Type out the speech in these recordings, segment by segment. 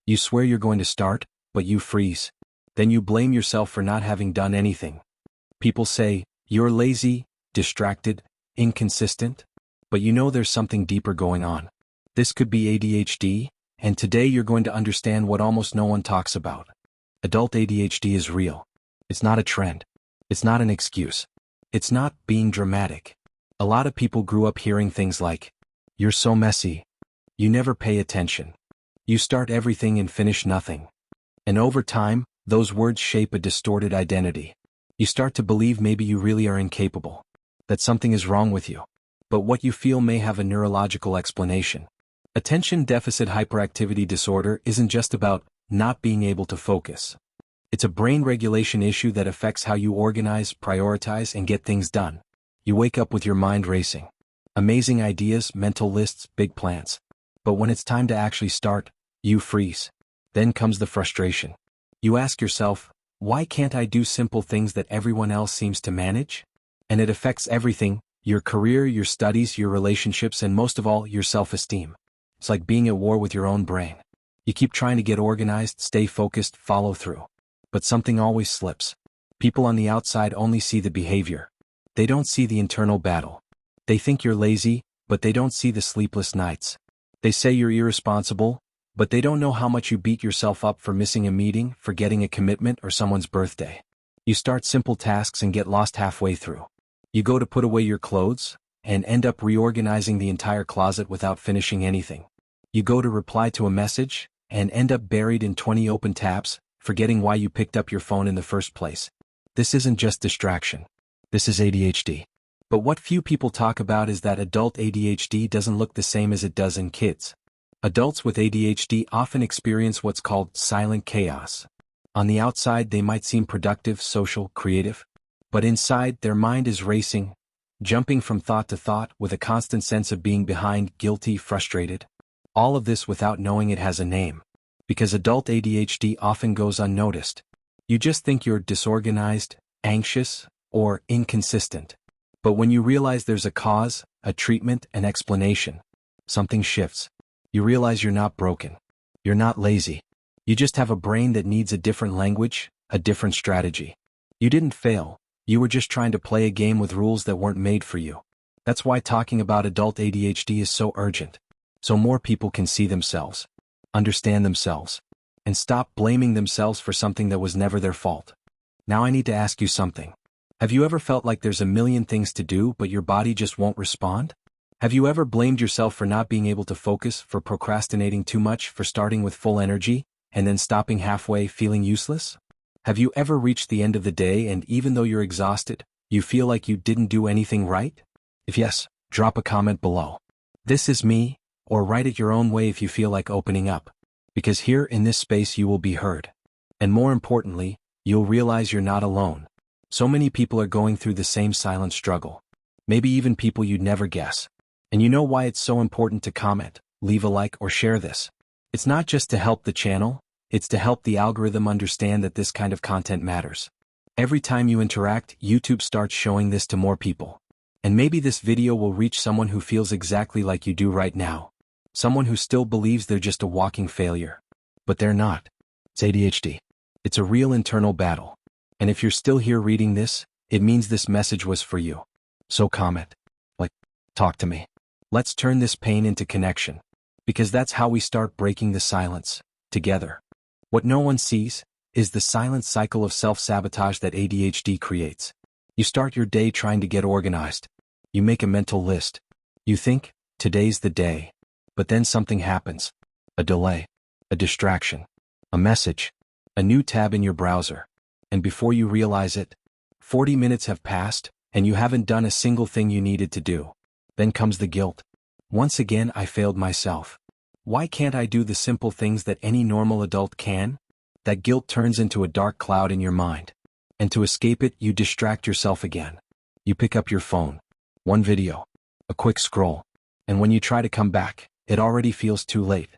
You swear you're going to start, but you freeze. Then you blame yourself for not having done anything. People say, you're lazy, distracted, inconsistent. But you know there's something deeper going on. This could be ADHD, and today you're going to understand what almost no one talks about. Adult ADHD is real. It's not a trend. It's not an excuse. It's not being dramatic. A lot of people grew up hearing things like, you're so messy. You never pay attention. You start everything and finish nothing. And over time, those words shape a distorted identity. You start to believe maybe you really are incapable, that something is wrong with you. But what you feel may have a neurological explanation. Attention deficit hyperactivity disorder isn't just about not being able to focus. It's a brain regulation issue that affects how you organize, prioritize, and get things done. You wake up with your mind racing. Amazing ideas, mental lists, big plans. But when it's time to actually start, you freeze. Then comes the frustration. You ask yourself, why can't I do simple things that everyone else seems to manage? And it affects everything, your career, your studies, your relationships, and most of all, your self-esteem. It's like being at war with your own brain. You keep trying to get organized, stay focused, follow through. But something always slips. People on the outside only see the behavior. They don't see the internal battle. They think you're lazy, but they don't see the sleepless nights. They say you're irresponsible, but they don't know how much you beat yourself up for missing a meeting, forgetting a commitment, or someone's birthday. You start simple tasks and get lost halfway through. You go to put away your clothes, and end up reorganizing the entire closet without finishing anything. You go to reply to a message, and end up buried in 20 open tabs, forgetting why you picked up your phone in the first place. This isn't just distraction. This is ADHD. But what few people talk about is that adult ADHD doesn't look the same as it does in kids. Adults with ADHD often experience what's called silent chaos. On the outside, they might seem productive, social, creative. But inside, their mind is racing, jumping from thought to thought with a constant sense of being behind, guilty, frustrated. All of this without knowing it has a name. Because adult ADHD often goes unnoticed. You just think you're disorganized, anxious, or inconsistent. But when you realize there's a cause, a treatment, an explanation, something shifts. You realize you're not broken. You're not lazy. You just have a brain that needs a different language, a different strategy. You didn't fail. You were just trying to play a game with rules that weren't made for you. That's why talking about adult ADHD is so urgent. So more people can see themselves, understand themselves, and stop blaming themselves for something that was never their fault. Now I need to ask you something. Have you ever felt like there's a million things to do but your body just won't respond? Have you ever blamed yourself for not being able to focus, for procrastinating too much, for starting with full energy, and then stopping halfway feeling useless? Have you ever reached the end of the day and even though you're exhausted, you feel like you didn't do anything right? If yes, drop a comment below. This is me, or write it your own way if you feel like opening up. Because here in this space you will be heard. And more importantly, you'll realize you're not alone. So many people are going through the same silent struggle. Maybe even people you'd never guess. And you know why it's so important to comment, leave a like, or share this. It's not just to help the channel, it's to help the algorithm understand that this kind of content matters. Every time you interact, YouTube starts showing this to more people. And maybe this video will reach someone who feels exactly like you do right now. Someone who still believes they're just a walking failure. But they're not. It's ADHD. It's a real internal battle. And if you're still here reading this, it means this message was for you. So comment. Like, talk to me. Let's turn this pain into connection. Because that's how we start breaking the silence, together. What no one sees is the silent cycle of self-sabotage that ADHD creates. You start your day trying to get organized. You make a mental list. You think, today's the day. But then something happens. A delay. A distraction. A message. A new tab in your browser. And before you realize it, 40 minutes have passed, and you haven't done a single thing you needed to do. Then comes the guilt. Once again, I failed myself. Why can't I do the simple things that any normal adult can? That guilt turns into a dark cloud in your mind. And to escape it, you distract yourself again. You pick up your phone. One video. A quick scroll. And when you try to come back, it already feels too late.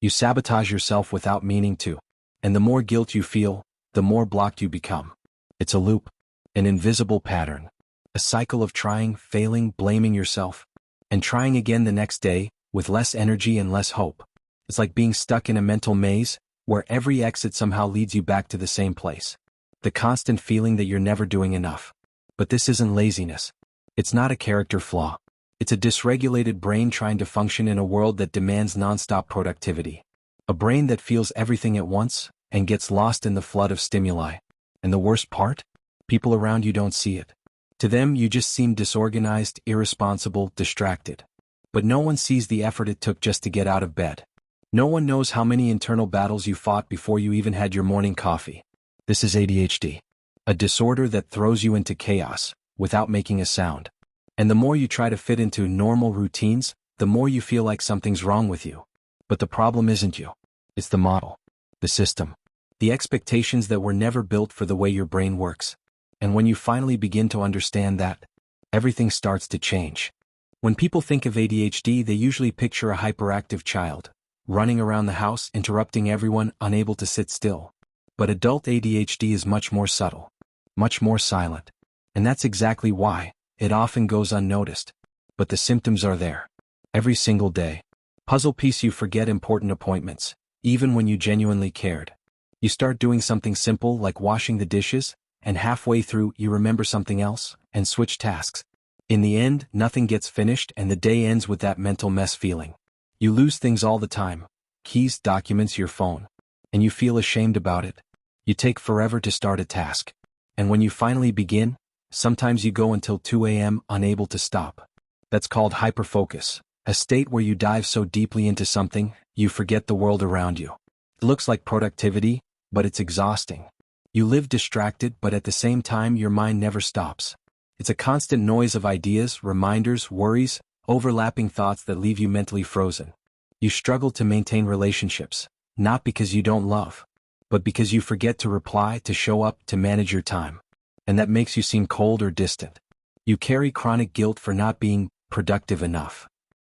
You sabotage yourself without meaning to. And the more guilt you feel, the more blocked you become. It's a loop. An invisible pattern. A cycle of trying, failing, blaming yourself, and trying again the next day, with less energy and less hope. It's like being stuck in a mental maze, where every exit somehow leads you back to the same place. The constant feeling that you're never doing enough. But this isn't laziness. It's not a character flaw. It's a dysregulated brain trying to function in a world that demands nonstop productivity. A brain that feels everything at once and gets lost in the flood of stimuli. And the worst part? People around you don't see it. To them, you just seem disorganized, irresponsible, distracted. But no one sees the effort it took just to get out of bed. No one knows how many internal battles you fought before you even had your morning coffee. This is ADHD. A disorder that throws you into chaos without making a sound. And the more you try to fit into normal routines, the more you feel like something's wrong with you. But the problem isn't you. It's the model. The system. The expectations that were never built for the way your brain works. And when you finally begin to understand that, everything starts to change. When people think of ADHD, they usually picture a hyperactive child, running around the house, interrupting everyone, unable to sit still. But adult ADHD is much more subtle, much more silent. And that's exactly why it often goes unnoticed. But the symptoms are there. Every single day. Puzzle piece, you forget important appointments, even when you genuinely cared. You start doing something simple like washing the dishes, and halfway through you remember something else, and switch tasks. In the end, nothing gets finished and the day ends with that mental mess feeling. You lose things all the time. Keys, documents, your phone. And you feel ashamed about it. You take forever to start a task. And when you finally begin, sometimes you go until 2 a.m. unable to stop. That's called hyperfocus, a state where you dive so deeply into something, you forget the world around you. It looks like productivity, but it's exhausting. You live distracted, but at the same time your mind never stops. It's a constant noise of ideas, reminders, worries, overlapping thoughts that leave you mentally frozen. You struggle to maintain relationships, not because you don't love, but because you forget to reply, to show up, to manage your time. And that makes you seem cold or distant. You carry chronic guilt for not being productive enough.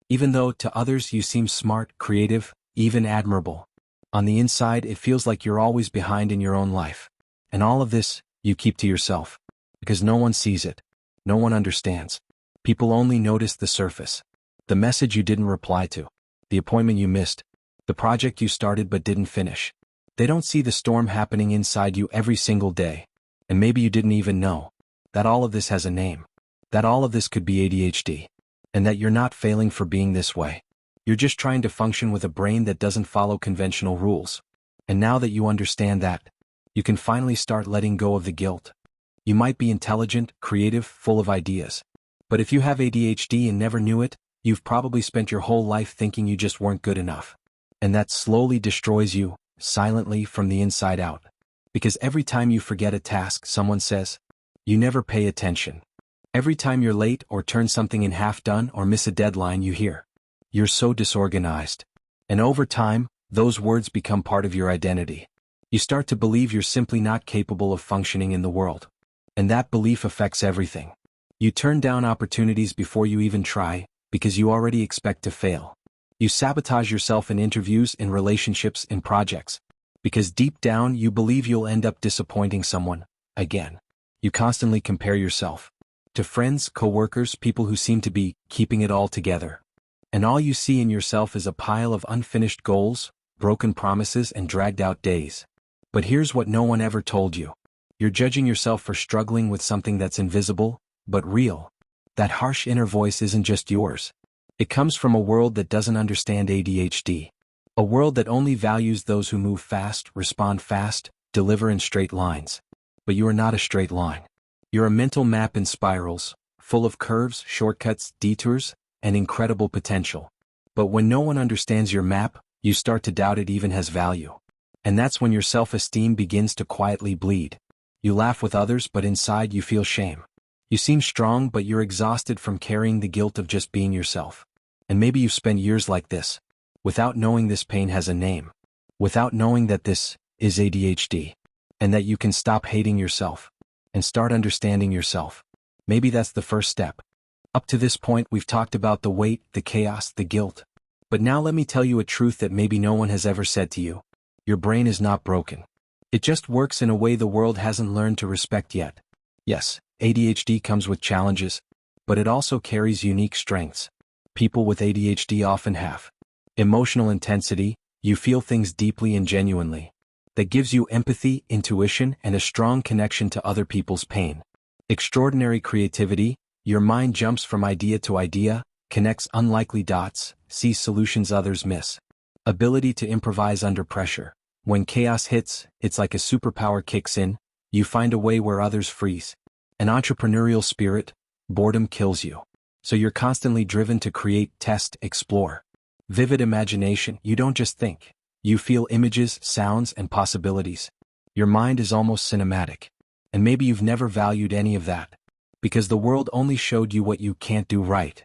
Even though to others you seem smart, creative, even admirable. On the inside it feels like you're always behind in your own life. And all of this, you keep to yourself. Because no one sees it. No one understands. People only notice the surface. The message you didn't reply to. The appointment you missed. The project you started but didn't finish. They don't see the storm happening inside you every single day. And maybe you didn't even know that all of this has a name. That all of this could be ADHD. And that you're not failing for being this way. You're just trying to function with a brain that doesn't follow conventional rules. And now that you understand that, you can finally start letting go of the guilt. You might be intelligent, creative, full of ideas. But if you have ADHD and never knew it, you've probably spent your whole life thinking you just weren't good enough. And that slowly destroys you, silently from the inside out. Because every time you forget a task, someone says, you never pay attention. Every time you're late or turn something in half done or miss a deadline, you hear, you're so disorganized. And over time, those words become part of your identity. You start to believe you're simply not capable of functioning in the world. And that belief affects everything. You turn down opportunities before you even try, because you already expect to fail. You sabotage yourself in interviews, in relationships, in projects. Because deep down you believe you'll end up disappointing someone, again. You constantly compare yourself to friends, coworkers, people who seem to be keeping it all together. And all you see in yourself is a pile of unfinished goals, broken promises, and dragged out days. But here's what no one ever told you. You're judging yourself for struggling with something that's invisible, but real. That harsh inner voice isn't just yours. It comes from a world that doesn't understand ADHD. A world that only values those who move fast, respond fast, deliver in straight lines. But you are not a straight line. You're a mental map in spirals, full of curves, shortcuts, detours, and incredible potential. But when no one understands your map, you start to doubt it even has value. And that's when your self-esteem begins to quietly bleed. You laugh with others, but inside you feel shame. You seem strong, but you're exhausted from carrying the guilt of just being yourself. And maybe you've spent years like this, without knowing this pain has a name, without knowing that this is ADHD, and that you can stop hating yourself, and start understanding yourself. Maybe that's the first step. Up to this point, we've talked about the weight, the chaos, the guilt. But now let me tell you a truth that maybe no one has ever said to you. Your brain is not broken. It just works in a way the world hasn't learned to respect yet. Yes, ADHD comes with challenges, but it also carries unique strengths. People with ADHD often have emotional intensity, You feel things deeply and genuinely. That gives you empathy, intuition, and a strong connection to other people's pain. Extraordinary creativity. Your mind jumps from idea to idea, connects unlikely dots, sees solutions others miss. Ability to improvise under pressure. When chaos hits, it's like a superpower kicks in, you find a way where others freeze. An entrepreneurial spirit. Boredom kills you. So you're constantly driven to create, test, explore. Vivid imagination. You don't just think. You feel images, sounds, and possibilities. Your mind is almost cinematic. And maybe you've never valued any of that, because the world only showed you what you can't do right.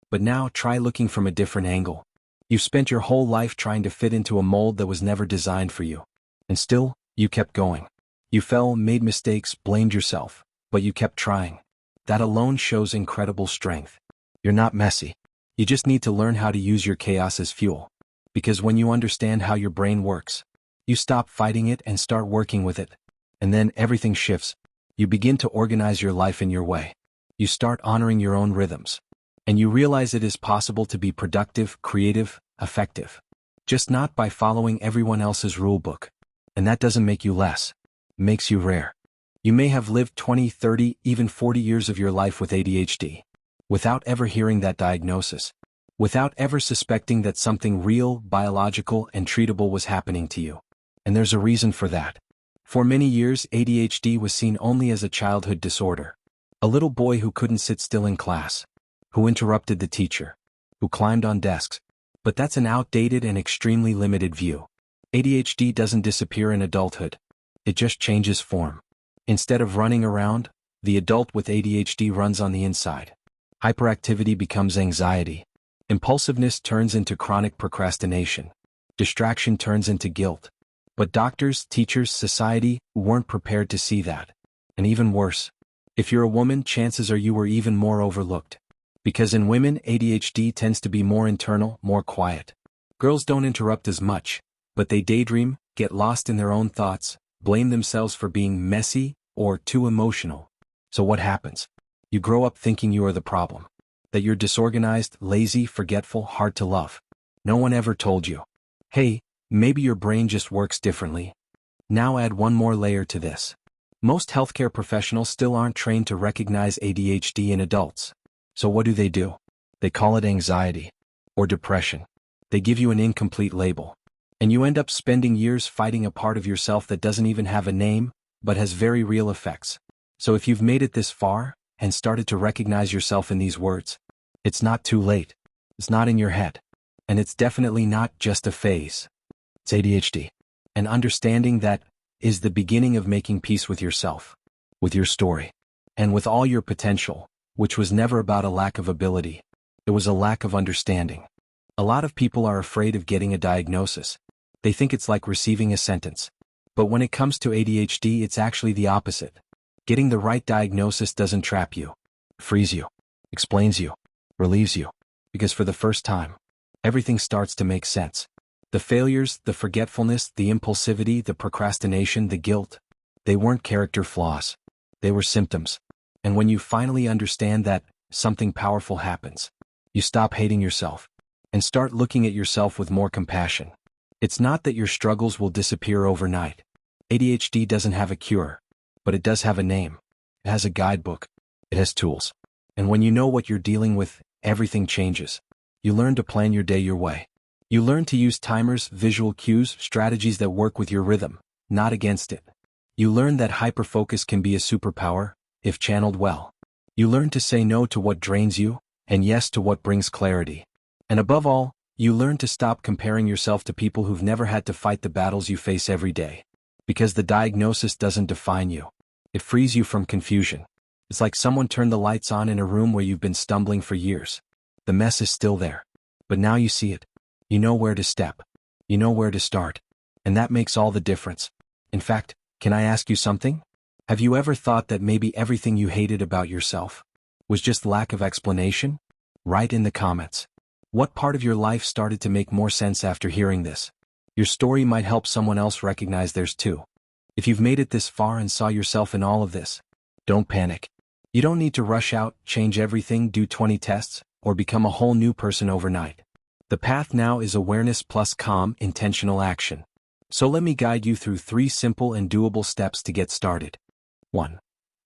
But now try looking from a different angle. You've spent your whole life trying to fit into a mold that was never designed for you. And still, you kept going. You fell, made mistakes, blamed yourself, but you kept trying. That alone shows incredible strength. You're not messy. You just need to learn how to use your chaos as fuel. Because when you understand how your brain works, you stop fighting it and start working with it. And then everything shifts. You begin to organize your life in your way. You start honoring your own rhythms. And you realize it is possible to be productive, creative, effective. Just not by following everyone else's rulebook. And that doesn't make you less. It makes you rare. You may have lived 20, 30, even 40 years of your life with ADHD. Without ever hearing that diagnosis. Without ever suspecting that something real, biological, and treatable was happening to you. And there's a reason for that. For many years, ADHD was seen only as a childhood disorder. A little boy who couldn't sit still in class. Who interrupted the teacher. Who climbed on desks. But that's an outdated and extremely limited view. ADHD doesn't disappear in adulthood. It just changes form. Instead of running around, the adult with ADHD runs on the inside. Hyperactivity becomes anxiety. Impulsiveness turns into chronic procrastination. Distraction turns into guilt. But doctors, teachers, society weren't prepared to see that. And even worse, if you're a woman, chances are you were even more overlooked. Because in women, ADHD tends to be more internal, more quiet. Girls don't interrupt as much, but they daydream, get lost in their own thoughts, blame themselves for being messy or too emotional. So what happens? You grow up thinking you are the problem. That you're disorganized, lazy, forgetful, hard to love. No one ever told you. Hey, maybe your brain just works differently. Now add one more layer to this. Most healthcare professionals still aren't trained to recognize ADHD in adults. So what do? They call it anxiety. Or depression. They give you an incomplete label. And you end up spending years fighting a part of yourself that doesn't even have a name, but has very real effects. So if you've made it this far, and started to recognize yourself in these words, it's not too late. It's not in your head. And it's definitely not just a phase. It's ADHD. And understanding that is the beginning of making peace with yourself, with your story, and with all your potential, which was never about a lack of ability. It was a lack of understanding. A lot of people are afraid of getting a diagnosis. They think it's like receiving a sentence. But when it comes to ADHD, it's actually the opposite. Getting the right diagnosis doesn't trap you, frees you, explains you, relieves you. Because for the first time, everything starts to make sense. The failures, the forgetfulness, the impulsivity, the procrastination, the guilt, they weren't character flaws. They were symptoms. And when you finally understand that, something powerful happens. You stop hating yourself and start looking at yourself with more compassion. It's not that your struggles will disappear overnight. ADHD doesn't have a cure, but it does have a name. It has a guidebook. It has tools. And when you know what you're dealing with, everything changes. You learn to plan your day your way. You learn to use timers, visual cues, strategies that work with your rhythm, not against it. You learn that hyperfocus can be a superpower, if channeled well. You learn to say no to what drains you, and yes to what brings clarity. And above all, you learn to stop comparing yourself to people who've never had to fight the battles you face every day. Because the diagnosis doesn't define you. It frees you from confusion. It's like someone turned the lights on in a room where you've been stumbling for years. The mess is still there. But now you see it. You know where to step. You know where to start. And that makes all the difference. In fact, can I ask you something? Have you ever thought that maybe everything you hated about yourself was just lack of explanation? Write in the comments. What part of your life started to make more sense after hearing this? Your story might help someone else recognize theirs too. If you've made it this far and saw yourself in all of this, don't panic. You don't need to rush out, change everything, do 20 tests, or become a whole new person overnight. The path now is awareness plus calm, intentional action. So let me guide you through 3 simple and doable steps to get started. 1.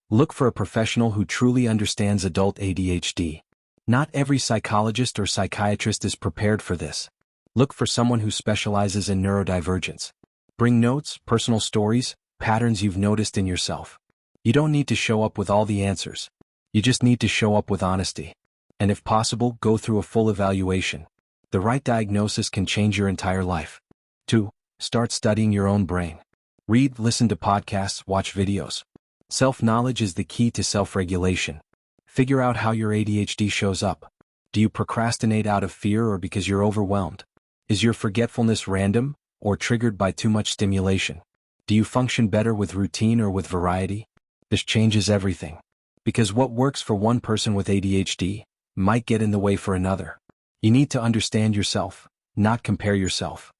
Look for a professional who truly understands adult ADHD. Not every psychologist or psychiatrist is prepared for this. Look for someone who specializes in neurodivergence. Bring notes, personal stories, patterns you've noticed in yourself. You don't need to show up with all the answers. You just need to show up with honesty. And if possible, go through a full evaluation. The right diagnosis can change your entire life. 2. Start studying your own brain. Read, listen to podcasts, watch videos. Self-knowledge is the key to self-regulation. Figure out how your ADHD shows up. Do you procrastinate out of fear or because you're overwhelmed? Is your forgetfulness random or triggered by too much stimulation? Do you function better with routine or with variety? This changes everything. Because what works for one person with ADHD might get in the way for another. You need to understand yourself, not compare yourself.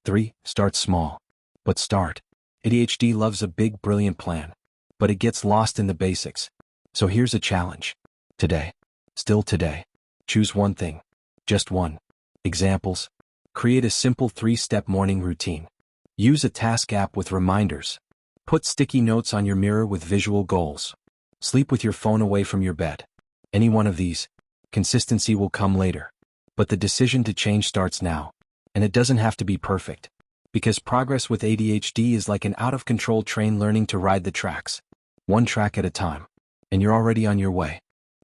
3. Start small. But start. ADHD loves a big, brilliant plan, but it gets lost in the basics. So here's a challenge. Today, still today, choose one thing. Just one. Examples. Create a simple 3-step morning routine. Use a task app with reminders. Put sticky notes on your mirror with visual goals. Sleep with your phone away from your bed. Any one of these. Consistency will come later. But the decision to change starts now. And it doesn't have to be perfect. Because progress with ADHD is like an out-of-control train learning to ride the tracks. One track at a time. And you're already on your way.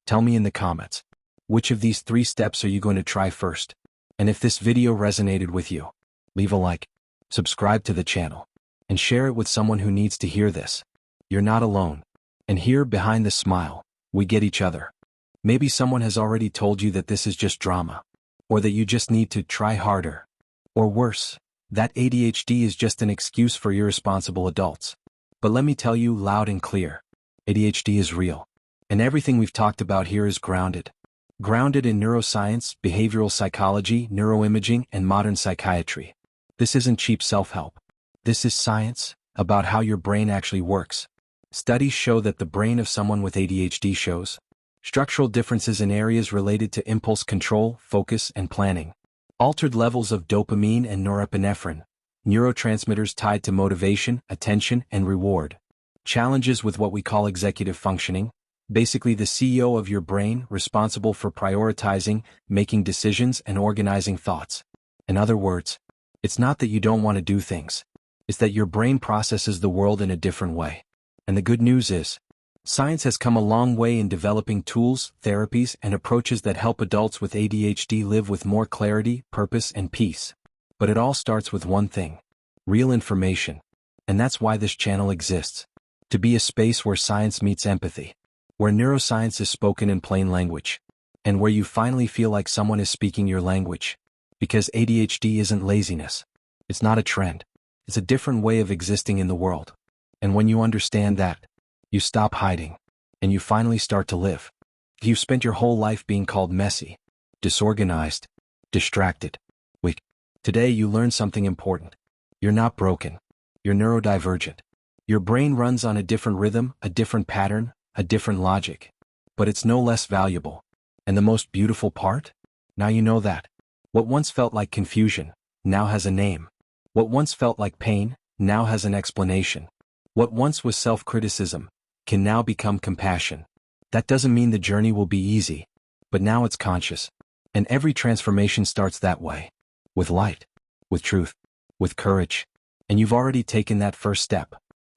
Tell me in the comments. Which of these 3 steps are you going to try first? And if this video resonated with you, leave a like, subscribe to the channel, and share it with someone who needs to hear this. You're not alone. And here, behind the smile, we get each other. Maybe someone has already told you that this is just drama. Or that you just need to try harder. Or worse, that ADHD is just an excuse for irresponsible adults. But let me tell you loud and clear. ADHD is real. And everything we've talked about here is grounded. Grounded in neuroscience, behavioral psychology, neuroimaging, and modern psychiatry. This isn't cheap self-help. This is science about how your brain actually works. Studies show that the brain of someone with ADHD shows structural differences in areas related to impulse control, focus, and planning. Altered levels of dopamine and norepinephrine, neurotransmitters tied to motivation, attention, and reward. Challenges with what we call executive functioning, basically the CEO of your brain responsible for prioritizing, making decisions, and organizing thoughts. In other words, it's not that you don't want to do things. It's that your brain processes the world in a different way. And the good news is, science has come a long way in developing tools, therapies, and approaches that help adults with ADHD live with more clarity, purpose, and peace. But it all starts with one thing: real information. And that's why this channel exists. To be a space where science meets empathy. Where neuroscience is spoken in plain language. And where you finally feel like someone is speaking your language. Because ADHD isn't laziness. It's not a trend. It's a different way of existing in the world. And when you understand that, you stop hiding. And you finally start to live. If you've spent your whole life being called messy, disorganized, distracted, weak, today you learn something important. You're not broken. You're neurodivergent. Your brain runs on a different rhythm, a different pattern, a different logic. But it's no less valuable. And the most beautiful part? Now you know that. What once felt like confusion, now has a name. What once felt like pain, now has an explanation. What once was self-criticism, can now become compassion. That doesn't mean the journey will be easy, but now it's conscious. And every transformation starts that way. With light, with truth, with courage. And you've already taken that first step.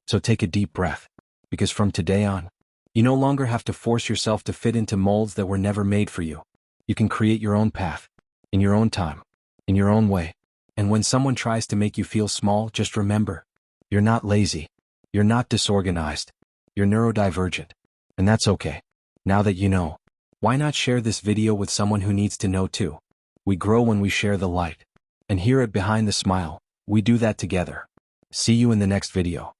So take a deep breath. Because from today on, you no longer have to force yourself to fit into molds that were never made for you. You can create your own path, in your own time, in your own way. And when someone tries to make you feel small, just remember, you're not lazy. You're not disorganized. You're neurodivergent. And that's okay. Now that you know, why not share this video with someone who needs to know too? We grow when we share the light. And here at Behind the Smile, we do that together. See you in the next video.